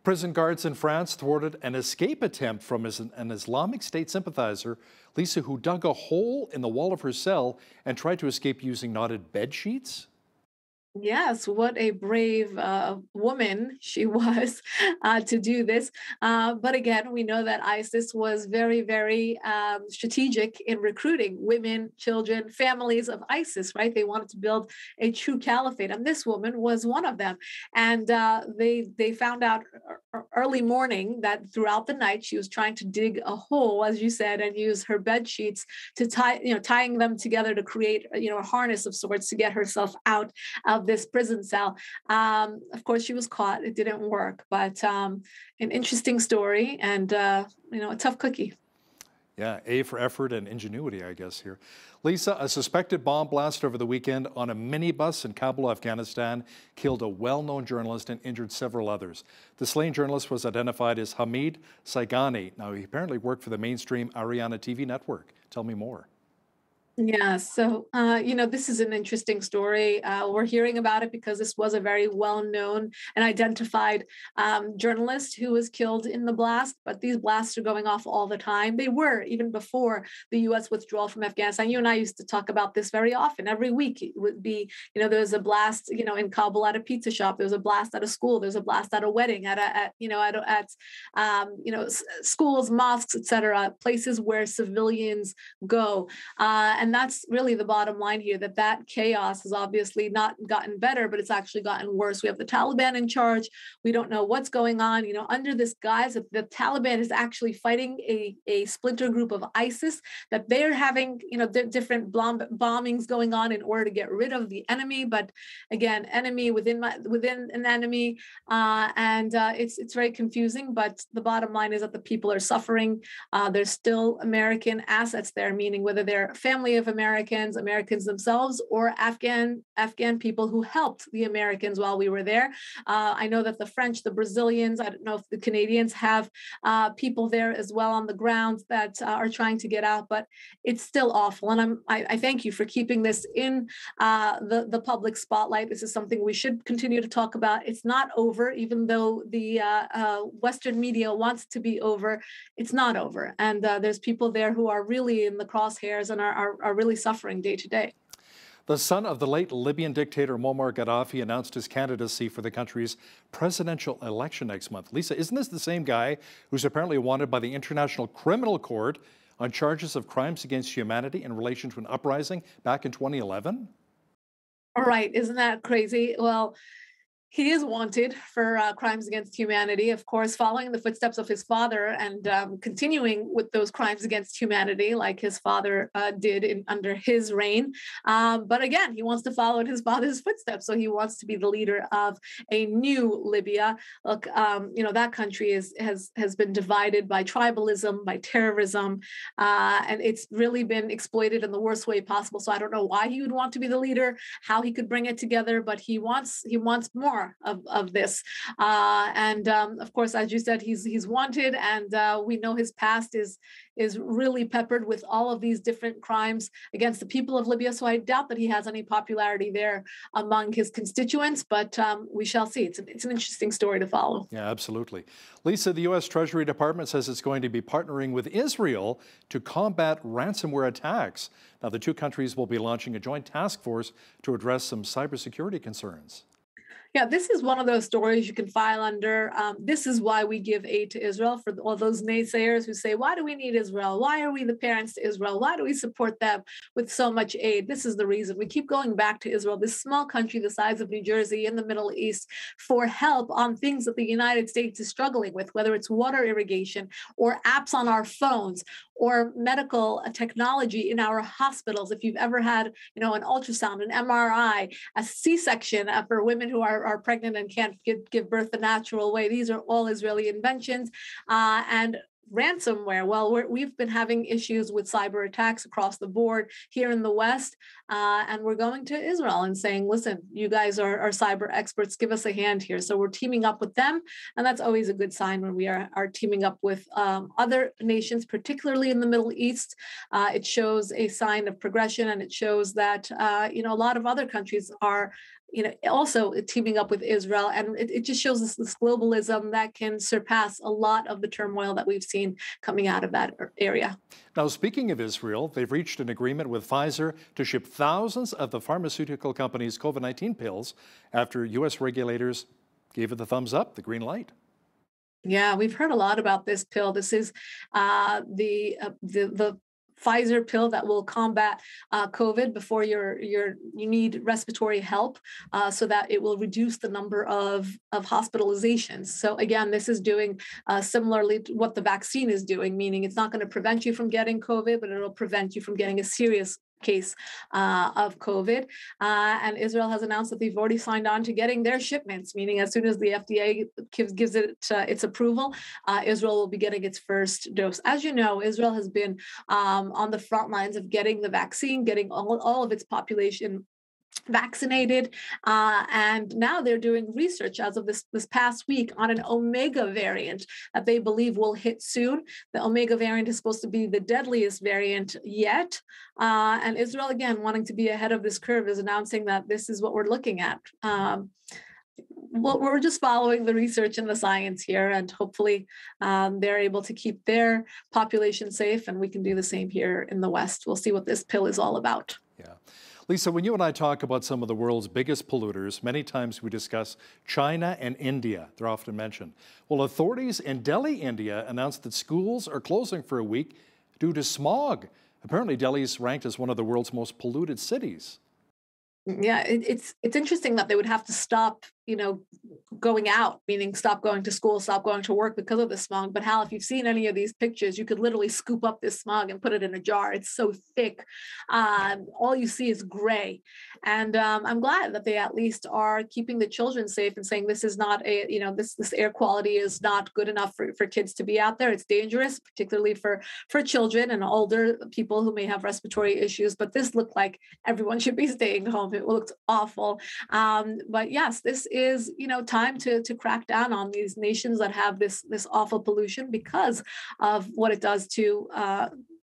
Speaker 1: Prison guards in France thwarted an escape attempt from an Islamic State sympathizer, Lisa, who dug a hole in the wall of her cell and tried to escape using knotted bed sheets.
Speaker 20: Yes, what a brave woman she was to do this. But again, we know that ISIS was very, very strategic in recruiting women, children, families of ISIS, right? They wanted to build a true caliphate, and this woman was one of them. And they found out early morning that throughout the night she was trying to dig a hole, as you said, and use her bed sheets to tying them together to create a harness of sorts to get herself out of this prison cell. Of course, she was caught. It didn't work, but an interesting story and a tough cookie.
Speaker 1: Yeah, A for effort and ingenuity, I guess, here. Lisa, a suspected bomb blast over the weekend on a minibus in Kabul, Afghanistan, killed a well-known journalist and injured several others. The slain journalist was identified as Hamid Saigani. Now, he apparently worked for the mainstream Ariana TV network. Tell me more.
Speaker 20: Yeah, so, this is an interesting story. We're hearing about it because this was a very well-known and identified journalist who was killed in the blast, but these blasts are going off all the time. They were even before the U.S. withdrawal from Afghanistan. You and I used to talk about this very often. Every week it would be, there was a blast, in Kabul at a pizza shop. There was a blast at a school. There was a blast at a wedding, at schools, mosques, etc., places where civilians go. And that's really the bottom line here, that chaos has obviously not gotten better, but it's actually gotten worse. We have the Taliban in charge. We don't know what's going on. Under this guise that the Taliban is actually fighting a splinter group of ISIS, that they're having, different bombings going on in order to get rid of the enemy. But again, enemy within an enemy. It's very confusing. But the bottom line is that the people are suffering. There's still American assets there, meaning whether they're family of Americans themselves, or Afghan people who helped the Americans while we were there. I know that the French, the Brazilians, I don't know if the Canadians have people there as well on the ground that are trying to get out, but it's still awful. And I thank you for keeping this in the public spotlight. This is something we should continue to talk about. It's not over, even though the Western media wants it to be over. It's not over. And there's people there who are really in the crosshairs and are really suffering day to day.
Speaker 1: The son of the late Libyan dictator Moammar Gaddafi announced his candidacy for the country's presidential election next month. Lisa, isn't this the same guy who's apparently wanted by the International Criminal Court on charges of crimes against humanity in relation to an uprising back in 2011?
Speaker 20: All right, isn't that crazy? Well, he is wanted for crimes against humanity, of course, following the footsteps of his father and continuing with those crimes against humanity like his father did under his reign. But again, he wants to follow in his father's footsteps. So he wants to be the leader of a new Libya. Look, that country has been divided by tribalism, by terrorism, and it's really been exploited in the worst way possible. So I don't know why he would want to be the leader, how he could bring it together, but he wants more of this. Of course, as you said, he's wanted, and we know his past is really peppered with all of these different crimes against the people of Libya. So I doubt that he has any popularity there among his constituents, but we shall see. It's an interesting story to follow.
Speaker 1: Yeah, absolutely. Lisa, the U.S. Treasury Department says it's going to be partnering with Israel to combat ransomware attacks. Now, the two countries will be launching a joint task force to address some cybersecurity concerns.
Speaker 20: Yeah, this is one of those stories you can file under. This is why we give aid to Israel, for all those naysayers who say, why do we need Israel? Why are we the parents to Israel? Why do we support them with so much aid? This is the reason. We keep going back to Israel, this small country the size of New Jersey in the Middle East, for help on things that the United States is struggling with, whether it's water irrigation or apps on our phones or medical technology in our hospitals. If you've ever had, an ultrasound, an MRI, a C-section for women who are pregnant and can't give birth the natural way, these are all Israeli inventions. And ransomware, well, we've been having issues with cyber attacks across the board here in the West, and we're going to Israel and saying, listen, you guys are cyber experts, give us a hand here. So we're teaming up with them, and that's always a good sign when we are teaming up with other nations, particularly in the Middle East. It shows a sign of progression, and it shows that a lot of other countries are also teaming up with Israel. And it just shows us this globalism that can surpass a lot of the turmoil that we've seen coming out of that area.
Speaker 1: Now, speaking of Israel, they've reached an agreement with Pfizer to ship thousands of the pharmaceutical company's COVID-19 pills after U.S. regulators gave it the thumbs up, the green light.
Speaker 20: Yeah, we've heard a lot about this pill. This is the Pfizer pill that will combat COVID before you need respiratory help, so that it will reduce the number of hospitalizations. So again, this is doing similarly to what the vaccine is doing, meaning it's not going to prevent you from getting COVID, but it'll prevent you from getting a serious case of COVID. And Israel has announced that they've already signed on to getting their shipments, meaning as soon as the FDA gives it its approval, Israel will be getting its first dose. As you know, Israel has been on the front lines of getting the vaccine, getting all of its population vaccinated, and now they're doing research as of this past week on an Omega variant that they believe will hit soon. The Omega variant is supposed to be the deadliest variant yet, and Israel, again, wanting to be ahead of this curve, is announcing that this is what we're looking at. Well, we're just following the research and the science here, and hopefully they're able to keep their population safe, and we can do the same here in the West. We'll see what this pill is all about.
Speaker 1: Yeah. Lisa, when you and I talk about some of the world's biggest polluters, many times we discuss China and India. They're often mentioned. Well, authorities in Delhi, India, announced that schools are closing for a week due to smog. Apparently, Delhi is ranked as one of the world's most polluted cities.
Speaker 20: Yeah, it's interesting that they would have to stop, going out, meaning stop going to school, stop going to work because of the smog. But Hal, if you've seen any of these pictures, you could literally scoop up this smog and put it in a jar. It's so thick. All you see is gray. And I'm glad that they at least are keeping the children safe and saying this is not this air quality is not good enough for kids to be out there. It's dangerous, particularly for children and older people who may have respiratory issues. But this looked like everyone should be staying home. It looked awful. But yes, this is, time to crack down on these nations that have this awful pollution because of what it does to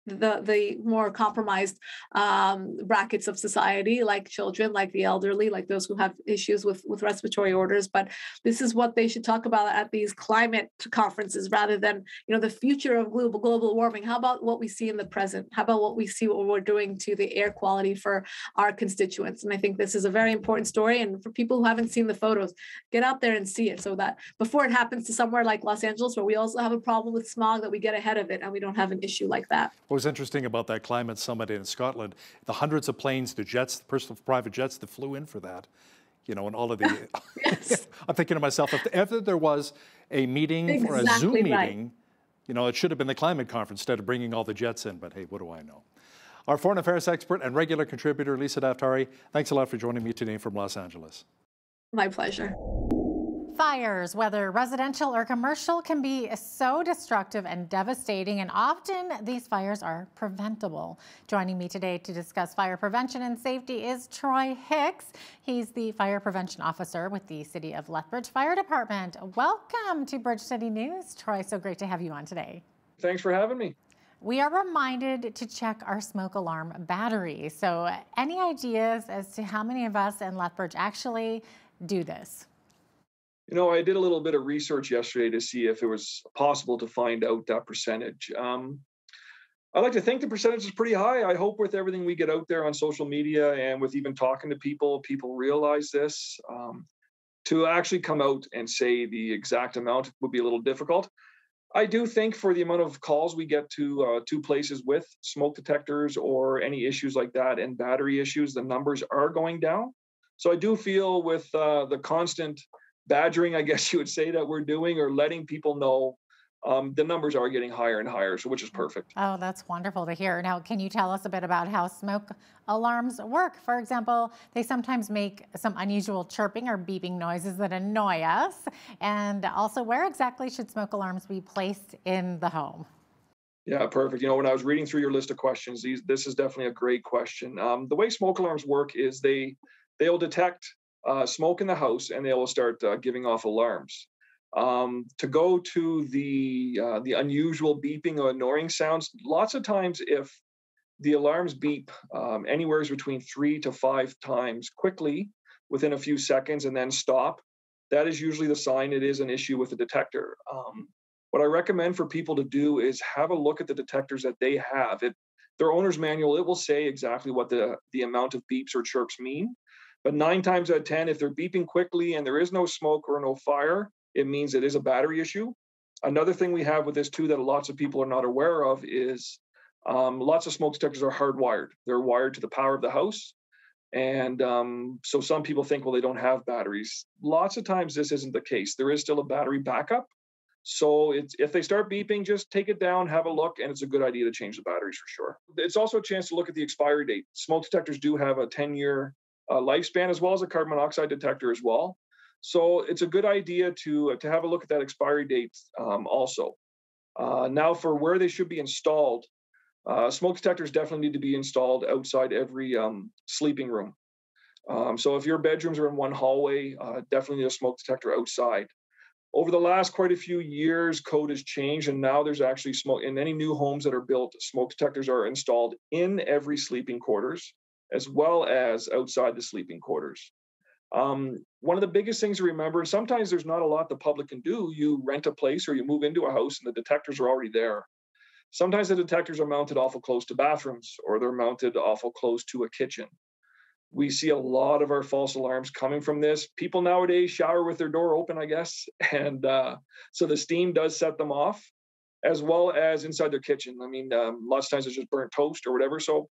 Speaker 20: the more compromised brackets of society, like children, like the elderly, like those who have issues with respiratory orders. But this is what they should talk about at these climate conferences rather than, the future of global warming. How about what we see in the present? How about what we're doing to the air quality for our constituents? And I think this is a very important story. And for people who haven't seen the photos, get out there and see it so that before it happens to somewhere like Los Angeles, where we also have a problem with smog, that we get ahead of it and we don't have an issue like that.
Speaker 1: Well, was interesting about that climate summit in Scotland, the hundreds of planes, the jets, the personal private jets that flew in for that, you know, and all of the, I'm thinking to myself, if there was a meeting or a Zoom meeting, you know, it should have been the climate conference instead of bringing all the jets in, but hey, what do I know? Our foreign affairs expert and regular contributor, Lisa Daftari, thanks a lot for joining me today from Los Angeles.
Speaker 20: My pleasure.
Speaker 6: Fires, whether residential or commercial, can be so destructive and devastating, and often these fires are preventable. Joining me today to discuss fire prevention and safety is Troy Hicks. He's the Fire Prevention Officer with the City of Lethbridge Fire Department. Welcome to Bridge City News. Troy, so great to have you on today.
Speaker 2: Thanks for having me.
Speaker 6: We are reminded to check our smoke alarm battery. So any ideas as to how many of us in Lethbridge actually do this?
Speaker 2: You know, I did a little bit of research yesterday to see if it was possible to find out that percentage. I like to think the percentage is pretty high. I hope with everything we get out there on social media and with even talking to people, people realize this. To actually come out and say the exact amount would be a little difficult. I do think for the amount of calls we get to places with smoke detectors or any issues like that and battery issues, the numbers are going down. So I do feel with the constant badgering, I guess you would say, that we're doing or letting people know, the numbers are getting higher and higher, so which is perfect.
Speaker 6: Oh, that's wonderful to hear. Now, can you tell us a bit about how smoke alarms work? For example, they sometimes make some unusual chirping or beeping noises that annoy us. And also, where exactly should smoke alarms be placed in the home?
Speaker 2: Yeah, perfect. You know, when I was reading through your list of questions, this is definitely a great question. The way smoke alarms work is they'll detect smoke in the house and they will start giving off alarms. To go to the unusual beeping or annoying sounds, lots of times if the alarms beep anywhere between 3 to 5 times quickly within a few seconds and then stop, that is usually the sign it is an issue with the detector. What I recommend for people to do is have a look at the detectors that they have. Their owner's manual, it will say exactly what the amount of beeps or chirps mean. But 9 times out of 10, if they're beeping quickly and there is no smoke or no fire, it means it is a battery issue. Another thing we have with this too that lots of people are not aware of is lots of smoke detectors are hardwired. They're wired to the power of the house. And so some people think, well, they don't have batteries. Lots of times this isn't the case. There is still a battery backup. So if they start beeping, just take it down, have a look, and it's a good idea to change the batteries for sure. It's also a chance to look at the expiry date. Smoke detectors do have a 10-year lifespan, as well as a carbon monoxide detector as well. So it's a good idea to have a look at that expiry date also. Now for where they should be installed, smoke detectors definitely need to be installed outside every sleeping room. So if your bedrooms are in one hallway, definitely need a smoke detector outside. Over the last quite a few years, code has changed, and now there's actually smoke in any new homes that are built. Smoke detectors are installed in every sleeping quarters, as well as outside the sleeping quarters. One of the biggest things to remember, and sometimes there's not a lot the public can do, you rent a place or you move into a house and the detectors are already there. Sometimes the detectors are mounted awful close to bathrooms or they're mounted awful close to a kitchen. We see a lot of our false alarms coming from this. People nowadays shower with their door open, I guess, and so the steam does set them off, as well as inside their kitchen. I mean, lots of times it's just burnt toast or whatever. So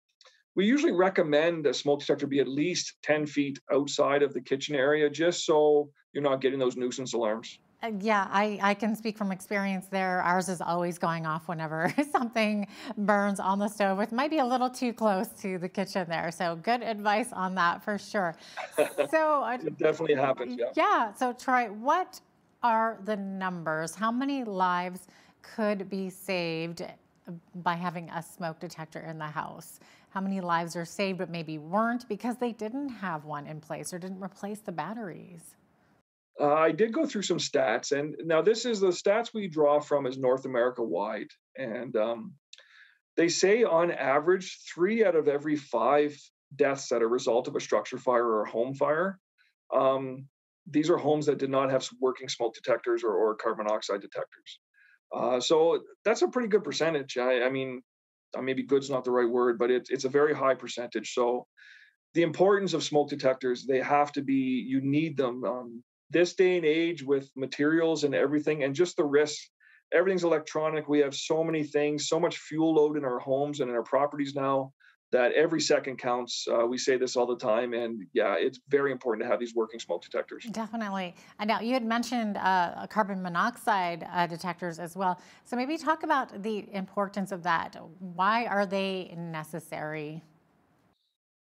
Speaker 2: we usually recommend a smoke detector be at least 10 feet outside of the kitchen area, just so you're not getting those nuisance alarms.
Speaker 6: Yeah, I can speak from experience there. Ours is always going off whenever something burns on the stove. It might be a little too close to the kitchen there. So good advice on that for sure. So
Speaker 2: it definitely happens, yeah.
Speaker 6: Yeah, so Troy, what are the numbers? How many lives could be saved by having a smoke detector in the house? How many lives are saved but maybe weren't because they didn't have one in place or didn't replace the batteries?
Speaker 2: I did go through some stats, and now this is the stats we draw from is North America wide. And they say on average, 3 out of every 5 deaths that are a result of a structure fire or a home fire, these are homes that did not have working smoke detectors or carbon monoxide detectors. So that's a pretty good percentage. I mean, maybe good's not the right word, but it's a very high percentage. So the importance of smoke detectors, they have to be, you need them. This day and age with materials and everything, and just the risks everything's electronic. We have so many things, so much fuel load in our homes and in our properties now that every second counts. We say this all the time, and yeah, it's very important to have these working smoke detectors.
Speaker 6: Definitely. And now you had mentioned carbon monoxide detectors as well. So maybe talk about the importance of that. Why are they necessary?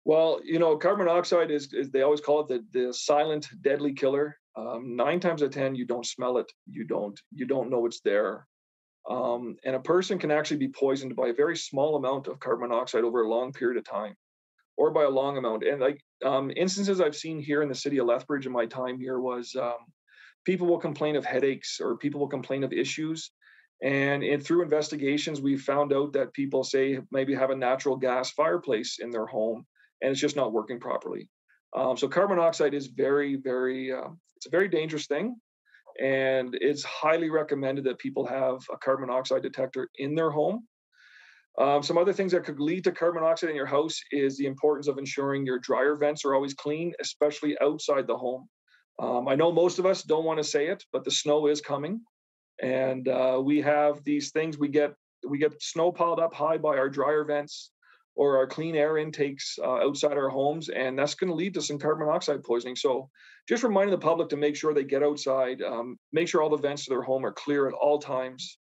Speaker 2: Well, carbon monoxide is they always call it the silent deadly killer. 9 times out of 10, you don't smell it. You don't know it's there. And a person can actually be poisoned by a very small amount of carbon monoxide over a long period of time, or by a long amount. And like instances I've seen here in the city of Lethbridge in my time here was people will complain of headaches, or people will complain of issues. And through investigations, we found out that people say maybe have a natural gas fireplace in their home, and it's just not working properly. So carbon monoxide is very, very, it's a very dangerous thing. And it's highly recommended that people have a carbon monoxide detector in their home. Some other things that could lead to carbon monoxide in your house is the importance of ensuring your dryer vents are always clean, especially outside the home. I know most of us don't want to say it, but the snow is coming. And we have these things, we get snow piled up high by our dryer vents or our clean air intakes outside our homes, and that's going to lead to some carbon monoxide poisoning. So just reminding the public to make sure they get outside, make sure all the vents to their home are clear at all times,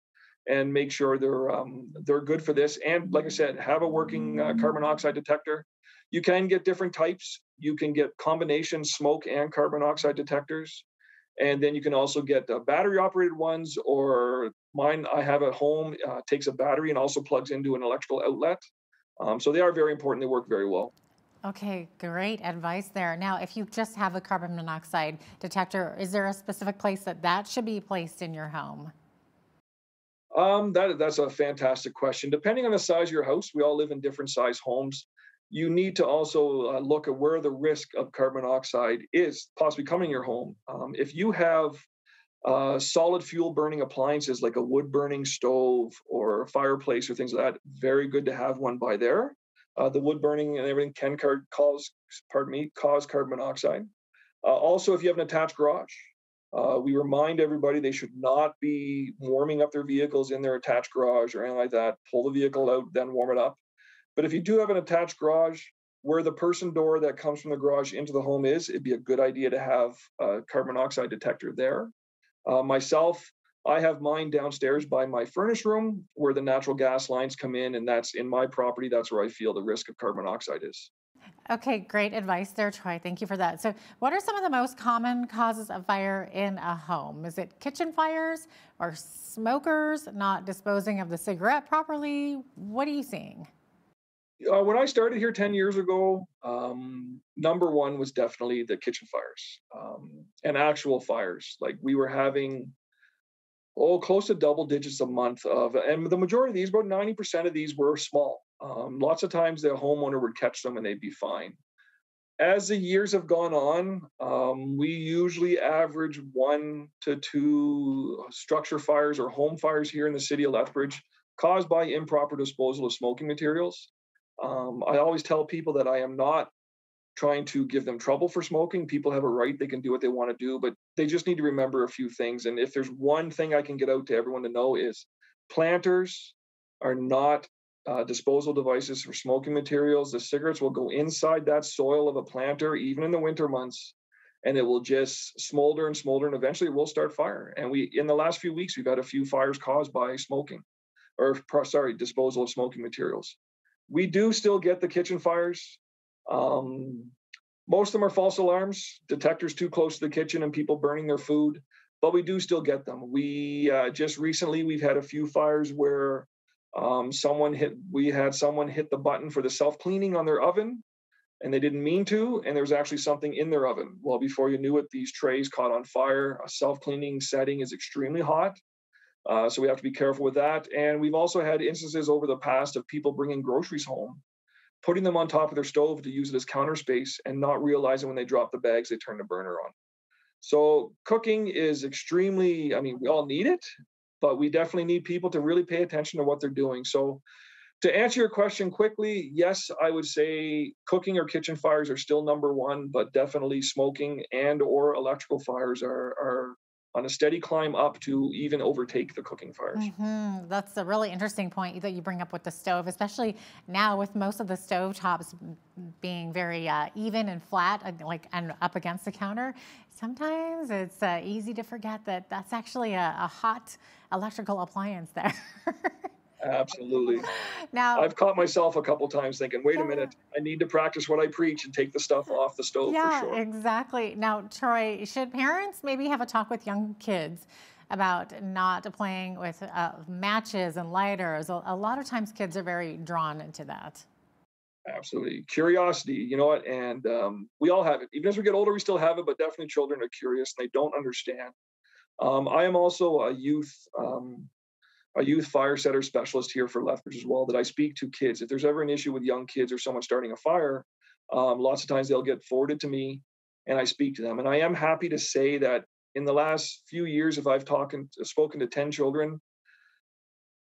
Speaker 2: and make sure they're good for this. And like I said, have a working carbon monoxide detector. You can get different types. You can get combination smoke and carbon monoxide detectors. And then you can also get battery operated ones, or mine I have at home takes a battery and also plugs into an electrical outlet. So they are very important. They work very well.
Speaker 6: Okay, great advice there. Now, if you just have a carbon monoxide detector, is there a specific place that should be placed in your home?
Speaker 2: That's a fantastic question. Depending on the size of your house, we all live in different size homes. You need to also look at where the risk of carbon monoxide is possibly coming in your home. If you have solid fuel burning appliances like a wood burning stove or a fireplace or things like that, very good to have one by there. The wood burning and everything can cause carbon monoxide. Also, if you have an attached garage, we remind everybody they should not be warming up their vehicles in their attached garage or anything like that. Pull the vehicle out, then warm it up. But if you do have an attached garage, where the person door that comes from the garage into the home is, it'd be a good idea to have a carbon monoxide detector there. Myself, I have mine downstairs by my furnace room where the natural gas lines come in, and that's in my property. That's where I feel the risk of carbon monoxide is.
Speaker 6: Okay, great advice there, Troy. Thank you for that. So what are some of the most common causes of fire in a home? Is it kitchen fires or smokers not disposing of the cigarette properly? What are you seeing?
Speaker 2: When I started here 10 years ago, number one was definitely the kitchen fires and actual fires. Like we were having, close to double digits a month of, and the majority of these, about 90% of these were small. Lots of times the homeowner would catch them and they'd be fine. As the years have gone on, we usually average 1 to 2 structure fires or home fires here in the city of Lethbridge caused by improper disposal of smoking materials. I always tell people that I am not trying to give them trouble for smoking. People have a right, they can do what they want to do, but they just need to remember a few things. And if there's one thing I can get out to everyone to know is planters are not disposal devices for smoking materials. The cigarettes will go inside that soil of a planter, even in the winter months, and it will just smolder and smolder, and eventually it will start fire. And in the last few weeks, we've had a few fires caused by disposal of smoking materials. We do still get the kitchen fires. Most of them are false alarms, detectors too close to the kitchen and people burning their food, but we do still get them. We just recently, we've had a few fires where we had someone hit the button for the self-cleaning on their oven and they didn't mean to, and there was actually something in their oven. Well, before you knew it, these trays caught on fire. A self-cleaning setting is extremely hot. So we have to be careful with that. And we've also had instances over the past of people bringing groceries home, putting them on top of their stove to use it as counter space and not realizing when they drop the bags, they turn the burner on. So cooking is extremely, we all need it, but we definitely need people to really pay attention to what they're doing. So to answer your question quickly, yes, I would say cooking or kitchen fires are still number one, but definitely smoking and or electrical fires are on a steady climb up to even overtake the cooking fires.
Speaker 6: That's a really interesting point that you bring up with the stove, especially now with most of the stove tops being very even and flat, and up against the counter. Sometimes it's easy to forget that that's actually a hot electrical appliance there.
Speaker 2: Absolutely.
Speaker 6: Now,
Speaker 2: I've caught myself a couple times thinking, wait a minute, I need to practice what I preach and take the stuff off the stove for sure.
Speaker 6: Exactly. Now, Troy, should parents maybe have a talk with young kids about not playing with matches and lighters? A lot of times kids are very drawn into that.
Speaker 2: Absolutely. Curiosity, you know what? And we all have it. Even as we get older, we still have it, but definitely children are curious and they don't understand. I am also a youth fire setter specialist here for Lethbridge as well, that I speak to kids. If there's ever an issue with young kids or someone starting a fire, lots of times they'll get forwarded to me and I speak to them. And I am happy to say that in the last few years, if I've spoken to 10 children,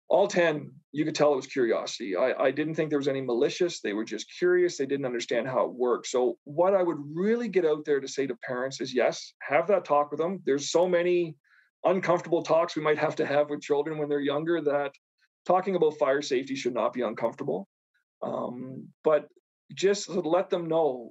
Speaker 2: all 10, you could tell it was curiosity. I didn't think there was any malicious. They were just curious. They didn't understand how it worked. So what I would really get out there to say to parents is, yes, have that talk with them. There's so many uncomfortable talks we might have to have with children when they're younger that talking about fire safety should not be uncomfortable. But just let them know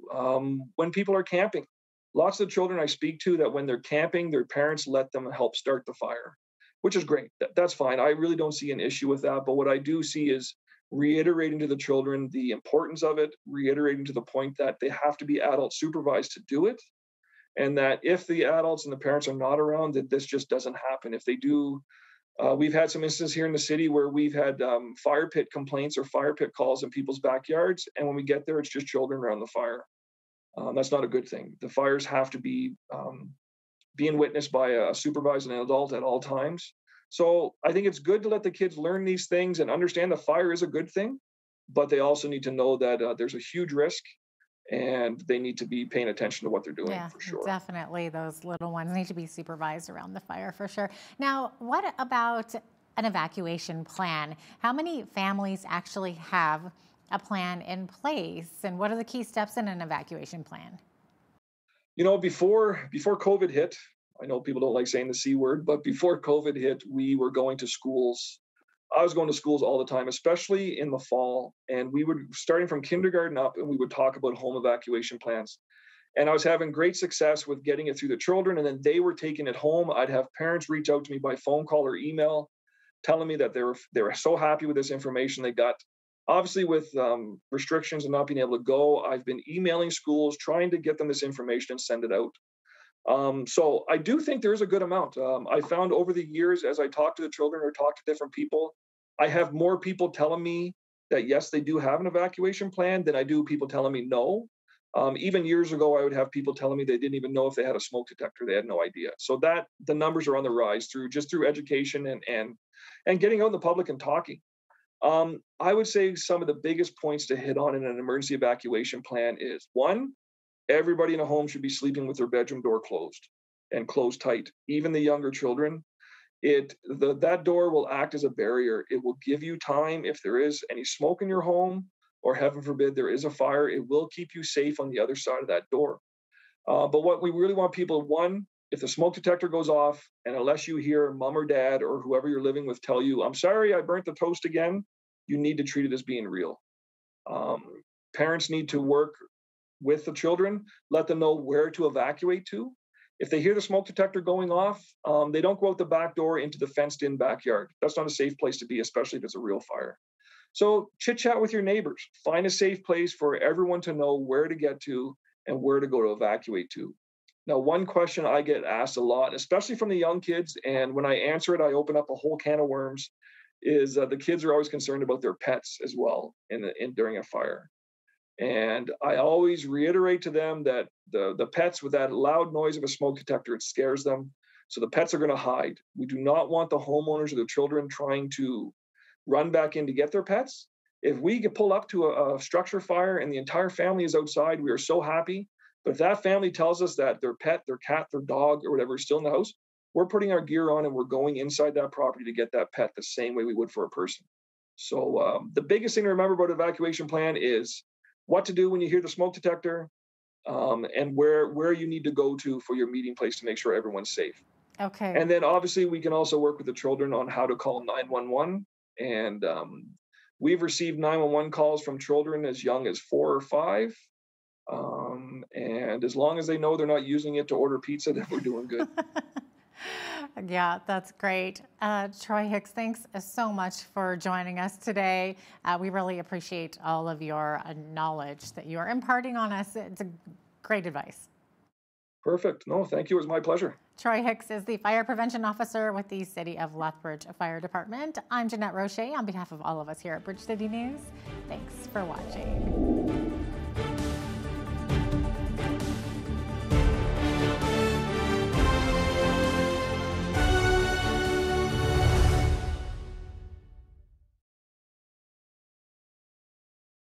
Speaker 2: when people are camping. Lots of the children I speak to, that when they're camping, their parents let them help start the fire, which is great. That's fine. I really don't see an issue with that. But what I do see is reiterating to the children the importance of it, reiterating to the point that they have to be adult supervised to do it. And that if the adults and the parents are not around, that this just doesn't happen. If they do, we've had some instances here in the city where we've had fire pit complaints or fire pit calls in people's backyards. And when we get there, it's just children around the fire. That's not a good thing. The fires have to be being witnessed by a supervisor and an adult at all times. So I think it's good to let the kids learn these things and understand the fire is a good thing, but they also need to know that there's a huge risk and they need to be paying attention to what they're doing, for sure.
Speaker 6: Definitely. Those little ones need to be supervised around the fire for sure. Now, what about an evacuation plan? How many families actually have a plan in place, and what are the key steps in an evacuation plan?
Speaker 2: You know, before COVID hit, I know people don't like saying the C word, but before COVID hit, we were going to schools. I was going to schools all the time, especially in the fall. And we would, starting from kindergarten up, and we would talk about home evacuation plans. And I was having great success with getting it through the children. And then they were taking it home. I'd have parents reach out to me by phone call or email, telling me that they were so happy with this information they got. Obviously, with restrictions and not being able to go, I've been emailing schools, trying to get them this information and send it out. So I do think there is a good amount. I found over the years, as I talk to the children or talk to different people, I have more people telling me that, yes, they do have an evacuation plan than I do people telling me no. Even years ago, I would have people telling me they didn't even know if they had a smoke detector. They had no idea. So that the numbers are on the rise through education and getting out in the public and talking. I would say some of the biggest points to hit on in an emergency evacuation plan is, one, everybody in a home should be sleeping with their bedroom door closed and closed tight, even the younger children. That door will act as a barrier. It will give you time if there is any smoke in your home, or heaven forbid there is a fire, it will keep you safe on the other side of that door. But what we really want people, one, if the smoke detector goes off, and unless you hear mom or dad or whoever you're living with tell you, I'm sorry, I burnt the toast again, you need to treat it as being real. Parents need to work with the children, let them know where to evacuate to. If they hear the smoke detector going off, they don't go out the back door into the fenced-in backyard. That's not a safe place to be, especially if it's a real fire. So chit-chat with your neighbors. Find a safe place for everyone to know where to get to and where to go to evacuate to. Now, one question I get asked a lot, especially from the young kids, and when I answer it, I open up a whole can of worms, is the kids are always concerned about their pets as well during a fire. And I always reiterate to them that the pets, with that loud noise of a smoke detector, it scares them. So the pets are going to hide. We do not want the homeowners or the children trying to run back in to get their pets. If we get pulled up to a structure fire and the entire family is outside, we are so happy. But if that family tells us that their pet, their cat, their dog, or whatever is still in the house, we're putting our gear on and we're going inside that property to get that pet the same way we would for a person. So the biggest thing to remember about evacuation plan is what to do when you hear the smoke detector, and where you need to go to for your meeting place to make sure everyone's safe.
Speaker 6: Okay.
Speaker 2: And then obviously we can also work with the children on how to call 911. And we've received 911 calls from children as young as 4 or 5. And as long as they know they're not using it to order pizza, then we're doing good.
Speaker 6: Yeah, that's great. Troy Hicks, thanks so much for joining us today. We really appreciate all of your knowledge that you are imparting on us. It's a great advice.
Speaker 2: Perfect. No, thank you. It was my pleasure.
Speaker 6: Troy Hicks is the Fire Prevention Officer with the City of Lethbridge Fire Department. I'm Jeanette Roche on behalf of all of us here at Bridge City News. Thanks for watching.